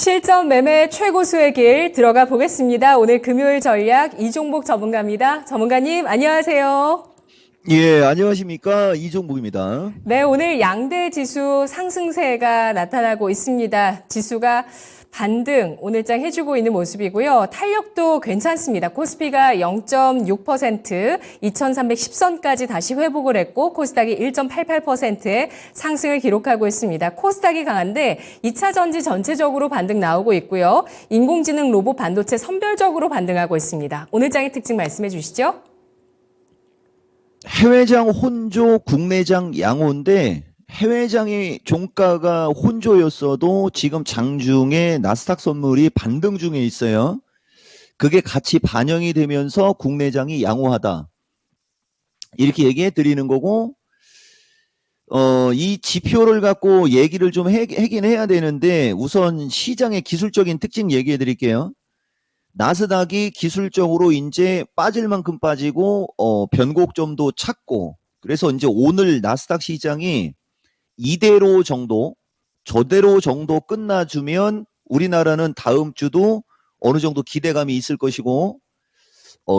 실전 매매 최고수의 길 들어가 보겠습니다. 오늘 금요일 전략 이종복 전문가입니다. 전문가님 안녕하세요. 예, 안녕하십니까. 이종복입니다. 네, 오늘 양대 지수 상승세가 나타나고 있습니다. 지수가 반등 오늘장 해주고 있는 모습이고요. 탄력도 괜찮습니다. 코스피가 0.6%, 2310선까지 다시 회복을 했고 코스닥이 1.88%의 상승을 기록하고 있습니다. 코스닥이 강한데 2차 전지 전체적으로 반등 나오고 있고요. 인공지능 로봇 반도체 선별적으로 반등하고 있습니다. 오늘장의 특징 말씀해 주시죠. 해외장 혼조, 국내장 양호인데 해외장의 종가가 혼조였어도 지금 장중에 나스닥 선물이 반등 중에 있어요. 그게 같이 반영이 되면서 국내장이 양호하다. 이렇게 얘기해 드리는 거고, 이 지표를 갖고 얘기를 좀 하긴 해야 되는데 우선 시장의 기술적인 특징 얘기해 드릴게요. 나스닥이 기술적으로 이제 빠질 만큼 빠지고, 변곡점도 찾고, 그래서 이제 오늘 나스닥 시장이 이대로 정도, 저대로 정도 끝나주면 우리나라는 다음 주도 어느 정도 기대감이 있을 것이고,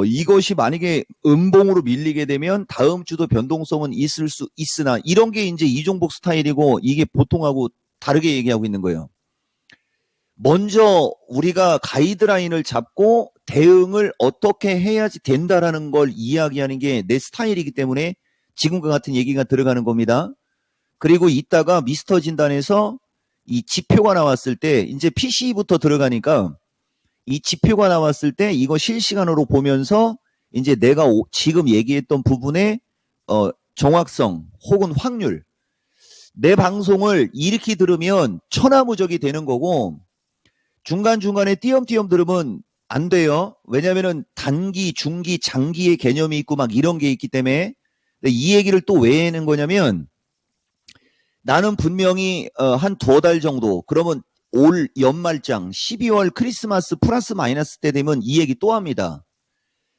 이것이 만약에 음봉으로 밀리게 되면 다음 주도 변동성은 있을 수 있으나, 이런 게 이제 이종복 스타일이고, 이게 보통하고 다르게 얘기하고 있는 거예요. 먼저 우리가 가이드라인을 잡고 대응을 어떻게 해야지 된다라는 걸 이야기하는 게 내 스타일이기 때문에 지금과 같은 얘기가 들어가는 겁니다. 그리고 이따가 미스터 진단에서 이 지표가 나왔을 때 이제 PC부터 들어가니까 이 지표가 나왔을 때 이거 실시간으로 보면서 이제 내가 지금 얘기했던 부분의 정확성 혹은 확률, 내 방송을 이렇게 들으면 천하무적이 되는 거고 중간중간에 띄엄띄엄 들으면 안 돼요. 왜냐면은 단기, 중기, 장기의 개념이 있고 막 이런 게 있기 때문에. 이 얘기를 또 왜 하는 거냐면 나는 분명히 한 2달 정도, 그러면 올 연말장 12월 크리스마스 플러스 마이너스 때 되면 이 얘기 또 합니다.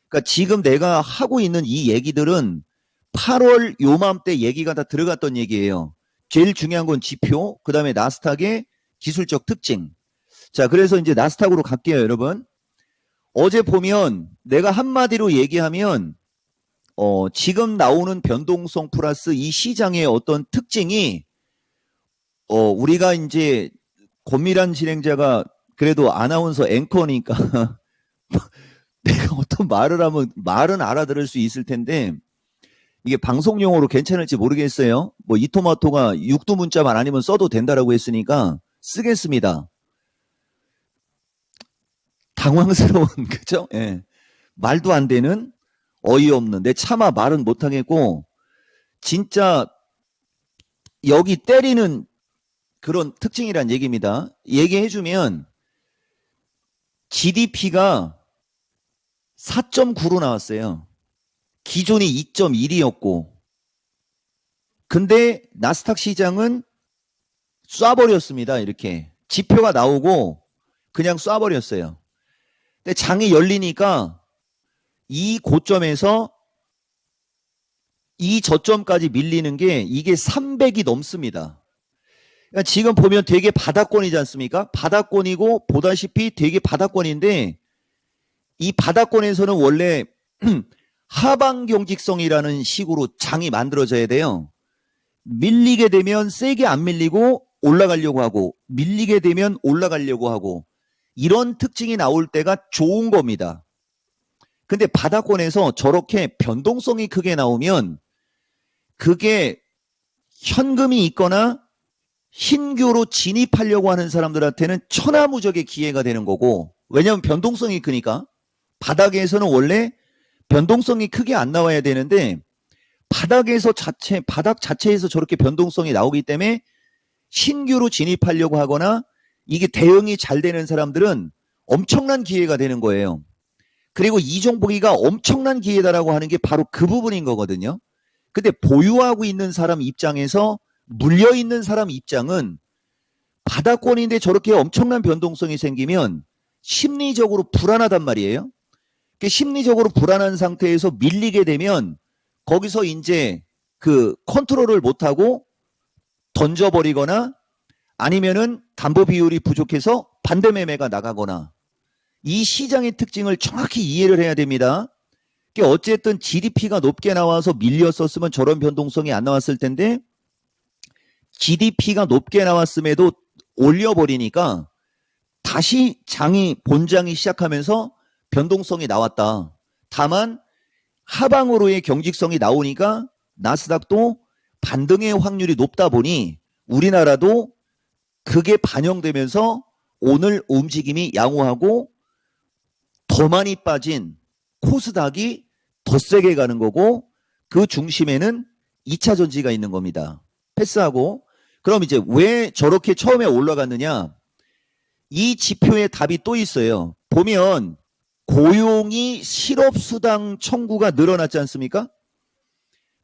그러니까 지금 내가 하고 있는 이 얘기들은 8월 요맘때 얘기가 다 들어갔던 얘기예요. 제일 중요한 건 지표, 그 다음에 나스닥의 기술적 특징. 자, 그래서 이제 나스닥으로 갈게요, 여러분. 어제 보면 내가 한마디로 얘기하면 지금 나오는 변동성 플러스 이 시장의 어떤 특징이 우리가 이제 권미란 진행자가 그래도 아나운서 앵커니까 내가 어떤 말을 하면 말은 알아들을 수 있을 텐데 이게 방송용어로 괜찮을지 모르겠어요. 뭐 이토마토가 육두문자만 아니면 써도 된다라고 했으니까 쓰겠습니다. 당황스러운 그죠? 예. 말도 안 되는 어이없는 내 차마 말은 못하겠고 진짜 여기 때리는 그런 특징이란 얘기입니다. 얘기해주면 GDP가 4.9로 나왔어요. 기존이 2.1이었고 근데 나스닥 시장은 쏴버렸습니다. 이렇게 지표가 나오고 그냥 쏴버렸어요. 근데 장이 열리니까 이 고점에서 이 저점까지 밀리는 게 이게 300이 넘습니다. 그러니까 지금 보면 되게 바닥권이지 않습니까? 바닥권이고 보다시피 되게 바닥권인데 이 바닥권에서는 원래 하방 경직성이라는 식으로 장이 만들어져야 돼요. 밀리게 되면 세게 안 밀리고 올라가려고 하고 밀리게 되면 올라가려고 하고 이런 특징이 나올 때가 좋은 겁니다. 근데 바닥권에서 저렇게 변동성이 크게 나오면 그게 현금이 있거나 신규로 진입하려고 하는 사람들한테는 천하무적의 기회가 되는 거고 왜냐하면 변동성이 크니까 바닥에서는 원래 변동성이 크게 안 나와야 되는데 바닥 자체에서 저렇게 변동성이 나오기 때문에 신규로 진입하려고 하거나 이게 대응이 잘 되는 사람들은 엄청난 기회가 되는 거예요. 그리고 이종복이가 엄청난 기회다라고 하는 게 바로 그 부분인 거거든요. 근데 보유하고 있는 사람 입장에서 물려있는 사람 입장은 바닥권인데 저렇게 엄청난 변동성이 생기면 심리적으로 불안하단 말이에요. 심리적으로 불안한 상태에서 밀리게 되면 거기서 이제 그 컨트롤을 못하고 던져버리거나 아니면은 담보 비율이 부족해서 반대 매매가 나가거나 이 시장의 특징을 정확히 이해를 해야 됩니다. 그러니까 어쨌든 GDP가 높게 나와서 밀렸었으면 저런 변동성이 안 나왔을 텐데 GDP가 높게 나왔음에도 올려버리니까 다시 본장이 시작하면서 변동성이 나왔다. 다만 하방으로의 경직성이 나오니까 나스닥도 반등의 확률이 높다 보니 우리나라도 그게 반영되면서 오늘 움직임이 양호하고 더 많이 빠진 코스닥이 더 세게 가는 거고 그 중심에는 2차 전지가 있는 겁니다. 패스하고 그럼 이제 왜 저렇게 처음에 올라갔느냐? 이 지표의 답이 또 있어요. 보면 고용이 실업수당 청구가 늘어났지 않습니까?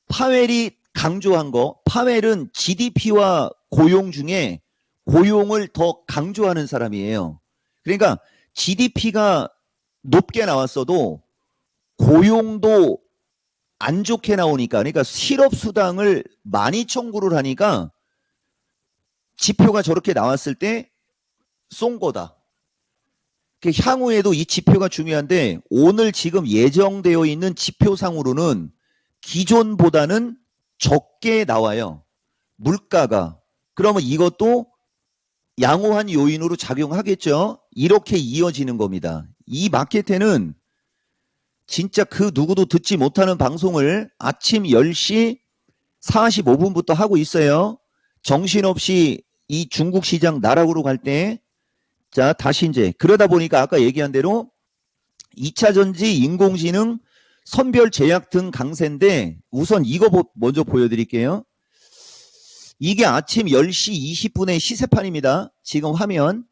파웰이 강조한 거, 파웰은 GDP와 고용 중에 고용을 더 강조하는 사람이에요. 그러니까 GDP가 높게 나왔어도 고용도 안 좋게 나오니까, 그러니까 실업수당을 많이 청구를 하니까 지표가 저렇게 나왔을 때 쏜 거다. 향후에도 이 지표가 중요한데 오늘 지금 예정되어 있는 지표상으로는 기존보다는 적게 나와요. 물가가. 그러면 이것도 양호한 요인으로 작용하겠죠. 이렇게 이어지는 겁니다. 이 마켓에는 진짜 그 누구도 듣지 못하는 방송을 아침 10시 45분부터 하고 있어요. 정신없이 이 중국 시장 나락으로 갈 때, 자, 다시 이제, 그러다 보니까 아까 얘기한 대로 2차 전지, 인공지능, 선별 제약 등 강세인데, 우선 이거 먼저 보여드릴게요. 이게 아침 10시 20분의 시세판입니다. 지금 화면.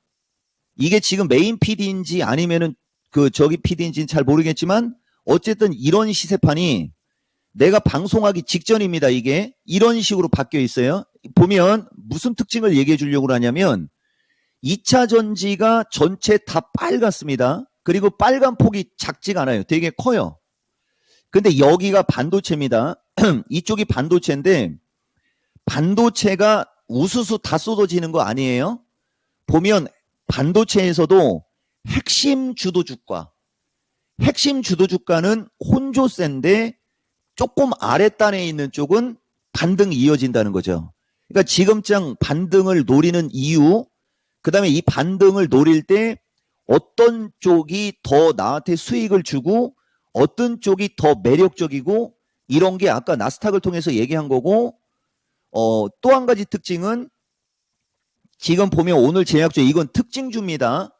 이게 지금 메인 PD인지 아니면은 저기 PD인지는 잘 모르겠지만, 어쨌든 이런 시세판이 내가 방송하기 직전입니다. 이게 이런 식으로 바뀌어 있어요. 보면 무슨 특징을 얘기해 주려고 하냐면 2차 전지가 전체 다 빨갛습니다. 그리고 빨간 폭이 작지가 않아요. 되게 커요. 근데 여기가 반도체입니다. 이쪽이 반도체인데 반도체가 우수수 다 쏟아지는 거 아니에요? 보면 반도체에서도 핵심 주도주가는 혼조세인데 조금 아랫단에 있는 쪽은 반등이 이어진다는 거죠. 그러니까 지금장 반등을 노리는 이유, 그 다음에 이 반등을 노릴 때 어떤 쪽이 더 나한테 수익을 주고 어떤 쪽이 더 매력적이고 이런 게 아까 나스닥을 통해서 얘기한 거고 또 한 가지 특징은 지금 보면 오늘 제약주 이건 특징주입니다.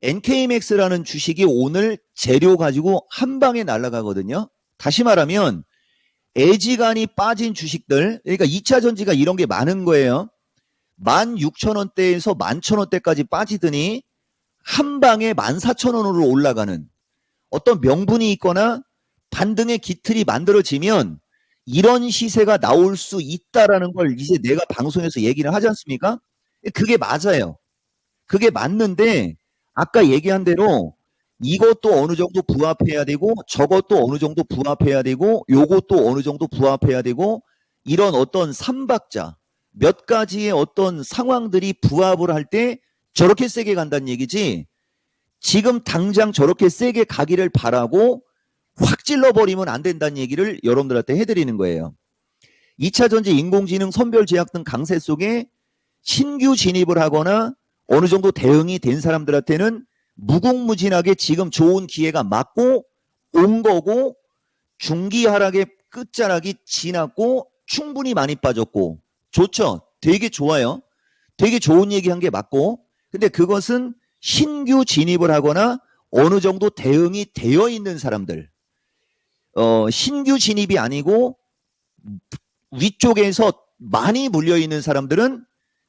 NKMX라는 주식이 오늘 재료 가지고 한 방에 날아가거든요. 다시 말하면 애지간히 빠진 주식들, 그러니까 2차 전지가 이런 게 많은 거예요. 16,000원대에서 11,000원대까지 빠지더니 한 방에 14,000원으로 올라가는 어떤 명분이 있거나 반등의 기틀이 만들어지면 이런 시세가 나올 수 있다라는 걸 이제 내가 방송에서 얘기를 하지 않습니까? 그게 맞아요. 그게 맞는데 아까 얘기한 대로 이것도 어느 정도 부합해야 되고 저것도 어느 정도 부합해야 되고 요것도 어느 정도 부합해야 되고 이런 어떤 삼박자 몇 가지의 어떤 상황들이 부합을 할 때 저렇게 세게 간다는 얘기지 지금 당장 저렇게 세게 가기를 바라고 확 찔러버리면 안 된다는 얘기를 여러분들한테 해드리는 거예요. 2차 전지 인공지능 선별 제약 등 강세 속에 신규 진입을 하거나 어느 정도 대응이 된 사람들한테는 무궁무진하게 지금 좋은 기회가 맞고 온 거고 중기 하락의 끝자락이 지났고 충분히 많이 빠졌고 좋죠. 되게 좋아요. 되게 좋은 얘기한 게 맞고 근데 그것은 신규 진입을 하거나 어느 정도 대응이 되어 있는 사람들 신규 진입이 아니고 위쪽에서 많이 물려있는 사람들은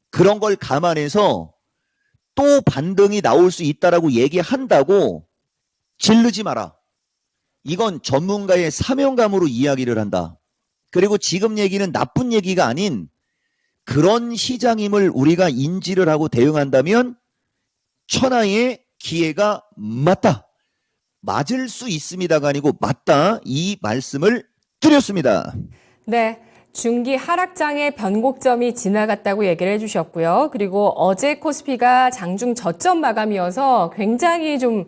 그런 걸 감안해서 또 반등이 나올 수 있다라고 얘기한다고 질르지 마라. 이건 전문가의 사명감으로 이야기를 한다. 그리고 지금 얘기는 나쁜 얘기가 아닌 그런 시장임을 우리가 인지를 하고 대응한다면 천하의 기회가 맞다. 맞을 수 있습니다가 아니고 맞다. 이 말씀을 드렸습니다. 네. 중기 하락장의 변곡점이 지나갔다고 얘기를 해주셨고요. 그리고 어제 코스피가 장중 저점 마감이어서 굉장히 좀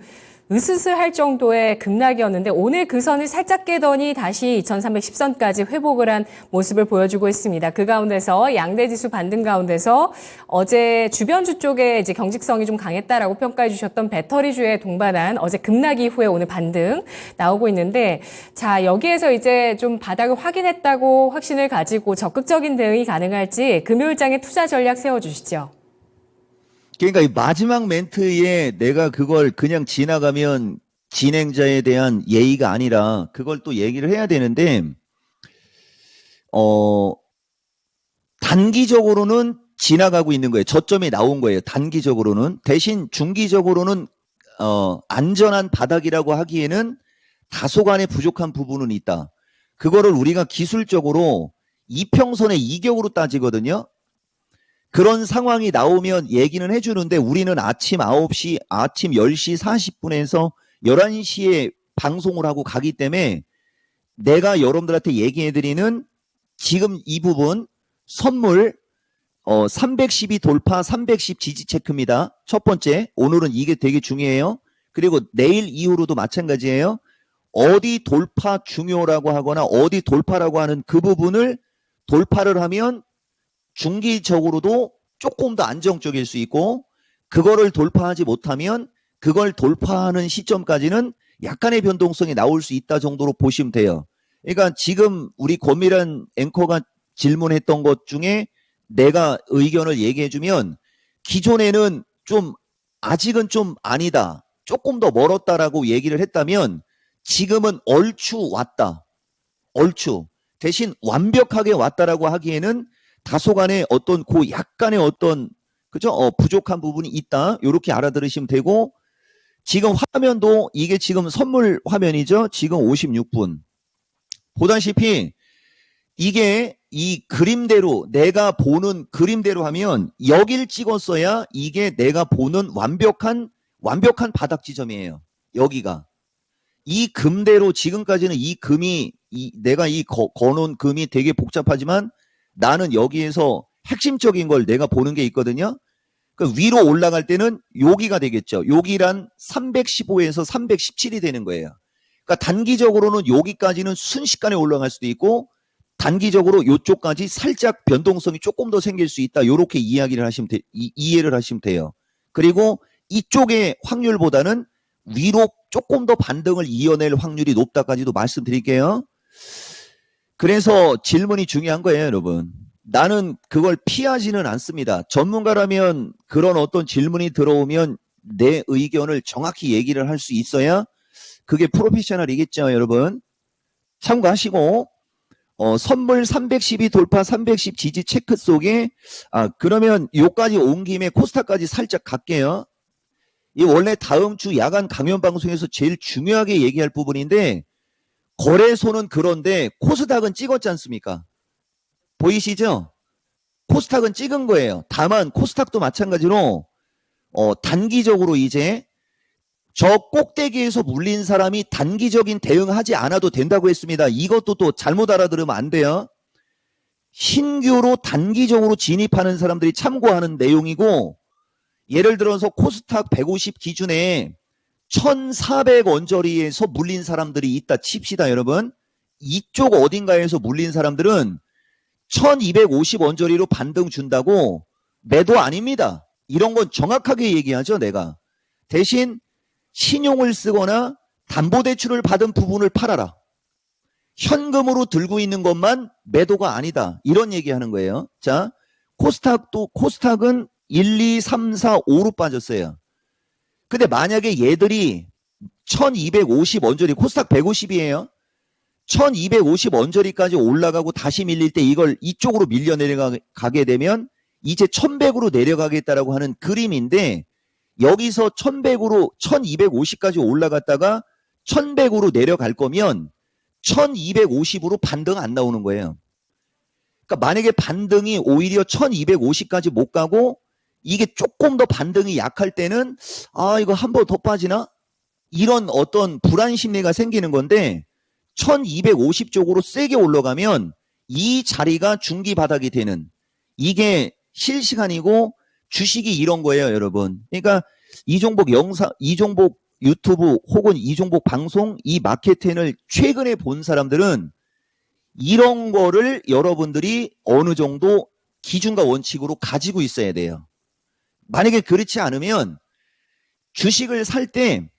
으스스할 정도의 급락이었는데 오늘 그 선을 살짝 깨더니 다시 2310선까지 회복을 한 모습을 보여주고 있습니다. 그 가운데서 양대 지수 반등 가운데서 어제 주변주 쪽에 이제 경직성이 좀 강했다라고 평가해 주셨던 배터리주에 동반한 어제 급락 이후에 오늘 반등 나오고 있는데 자, 여기에서 이제 좀 바닥을 확인했다고 확신을 가지고 적극적인 대응이 가능할지 금요일장의 투자 전략 세워주시죠. 그러니까 이 마지막 멘트에 내가 그걸 그냥 지나가면 진행자에 대한 예의가 아니라 그걸 또 얘기를 해야 되는데, 단기적으로는 지나가고 있는 거예요. 저점이 나온 거예요. 단기적으로는. 대신 중기적으로는, 안전한 바닥이라고 하기에는 다소간의 부족한 부분은 있다. 그거를 우리가 기술적으로 이평선의 이격으로 따지거든요. 그런 상황이 나오면 얘기는 해주는데 우리는 아침 9시, 아침 10시 40분에서 11시에 방송을 하고 가기 때문에 내가 여러분들한테 얘기해드리는 지금 이 부분 선물 312 돌파 310 지지 체크입니다. 첫 번째, 오늘은 이게 되게 중요해요. 그리고 내일 이후로도 마찬가지예요. 어디 돌파 중요라고 하거나 어디 돌파라고 하는 그 부분을 돌파를 하면 중기적으로도 조금 더 안정적일 수 있고 그거를 돌파하지 못하면 그걸 돌파하는 시점까지는 약간의 변동성이 나올 수 있다 정도로 보시면 돼요. 그러니까 지금 우리 권미란 앵커가 질문했던 것 중에 내가 의견을 얘기해주면 기존에는 좀 아직은 좀 아니다. 조금 더 멀었다라고 얘기를 했다면 지금은 얼추 왔다. 얼추. 대신 완벽하게 왔다라고 하기에는 다소간의 어떤 약간의 어떤 그죠? 부족한 부분이 있다. 이렇게 알아들으시면 되고 지금 화면도 이게 지금 선물 화면이죠. 지금 56분. 보다시피 이게 이 그림대로 내가 보는 그림대로 하면 여길 찍었어야 이게 내가 보는 완벽한 바닥 지점이에요. 여기가. 이 금대로 지금까지는 이 금이 내가 거놓은 금이 되게 복잡하지만 나는 여기에서 핵심적인 걸 내가 보는 게 있거든요. 그 위로 올라갈 때는 여기가 되겠죠. 여기란 315에서 317이 되는 거예요. 그러니까 단기적으로는 여기까지는 순식간에 올라갈 수도 있고 단기적으로 이쪽까지 살짝 변동성이 조금 더 생길 수 있다. 이렇게 이해를 하시면 돼요. 그리고 이쪽의 확률보다는 위로 조금 더 반등을 이어낼 확률이 높다까지도 말씀드릴게요. 그래서 질문이 중요한 거예요, 여러분. 나는 그걸 피하지는 않습니다. 전문가라면 그런 어떤 질문이 들어오면 내 의견을 정확히 얘기를 할 수 있어야 그게 프로페셔널이겠죠, 여러분. 참고하시고 선물 312 돌파 310 지지 체크 속에 그러면 요까지 온 김에 코스닥까지 살짝 갈게요. 이 원래 다음 주 야간 강연 방송에서 제일 중요하게 얘기할 부분인데 거래소는 그런데 코스닥은 찍었지 않습니까? 보이시죠? 코스닥은 찍은 거예요. 다만 코스닥도 마찬가지로 단기적으로 이제 저 꼭대기에서 물린 사람이 단기적인 대응하지 않아도 된다고 했습니다. 이것도 또 잘못 알아들으면 안 돼요. 신규로 단기적으로 진입하는 사람들이 참고하는 내용이고 예를 들어서 코스닥 150 기준에 1400 언저리에서 물린 사람들이 있다 칩시다, 여러분. 이쪽 어딘가에서 물린 사람들은 1250 언저리로 반등 준다고 매도 아닙니다. 이런 건 정확하게 얘기하죠, 내가. 대신 신용을 쓰거나 담보대출을 받은 부분을 팔아라. 현금으로 들고 있는 것만 매도가 아니다. 이런 얘기하는 거예요. 자, 코스닥은 1, 2, 3, 4, 5로 빠졌어요. 근데 만약에 얘들이 1250 언저리, 코스닥 150이에요. 1250 언저리까지 올라가고 다시 밀릴 때 이걸 이쪽으로 밀려 내려가게 되면 이제 1100으로 내려가겠다라고 하는 그림인데 여기서 1100으로 1250까지 올라갔다가 1100으로 내려갈 거면 1250으로 반등 안 나오는 거예요. 그러니까 만약에 반등이 오히려 1250까지 못 가고 이게 조금 더 반등이 약할 때는 이거 한 번 더 빠지나? 이런 어떤 불안 심리가 생기는 건데 1250 쪽으로 세게 올라가면 이 자리가 중기 바닥이 되는 이게 실시간이고 주식이 이런 거예요, 여러분. 그러니까 이종복 영상, 이종복 유튜브 혹은 이종복 방송 이 마케팅을 최근에 본 사람들은 이런 거를 여러분들이 어느 정도 기준과 원칙으로 가지고 있어야 돼요. 만약에 그렇지 않으면 주식을 살 때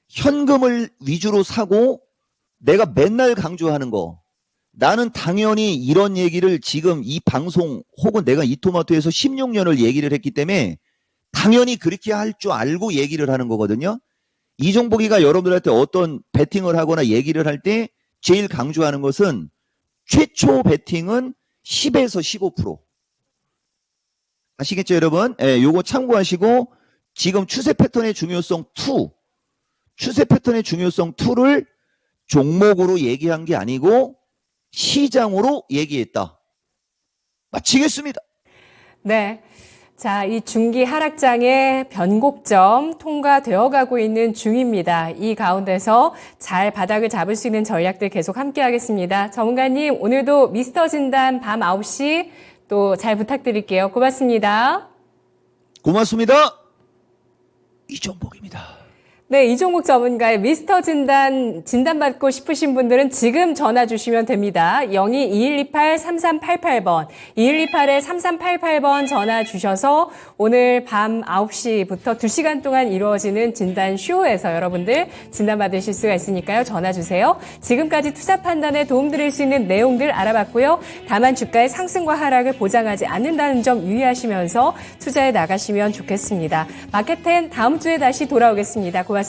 현금을 위주로 사고 내가 맨날 강조하는 거 나는 당연히 이런 얘기를 지금 이 방송 혹은 내가 이토마토에서 16년을 얘기를 했기 때문에 당연히 그렇게 할 줄 알고 얘기를 하는 거거든요. 이종복이가 여러분들한테 어떤 베팅을 하거나 얘기를 할 때 제일 강조하는 것은 최초 베팅은 10에서 15%. 아시겠죠, 여러분? 예, 요거 참고하시고 지금 추세 패턴의 중요성 2, 추세 패턴의 중요성 2를 종목으로 얘기한 게 아니고 시장으로 얘기했다. 마치겠습니다. 네. 자, 이 중기 하락장의 변곡점 통과되어 가고 있는 중입니다. 이 가운데서 잘 바닥을 잡을 수 있는 전략들 계속 함께 하겠습니다. 전문가님, 오늘도 미스터 진단 밤 9시 또 잘 부탁드릴게요. 고맙습니다. 고맙습니다. 이종복입니다. 네, 이종국 전문가의 미스터 진단받고 싶으신 분들은 지금 전화 주시면 됩니다. 02-2128-3388번, 2128-3388번 전화 주셔서 오늘 밤 9시부터 2시간 동안 이루어지는 진단쇼에서 여러분들 진단받으실 수가 있으니까요. 전화 주세요. 지금까지 투자 판단에 도움드릴 수 있는 내용들 알아봤고요. 다만 주가의 상승과 하락을 보장하지 않는다는 점 유의하시면서 투자에 나가시면 좋겠습니다. 마켓10 다음 주에 다시 돌아오겠습니다. 고맙습니다.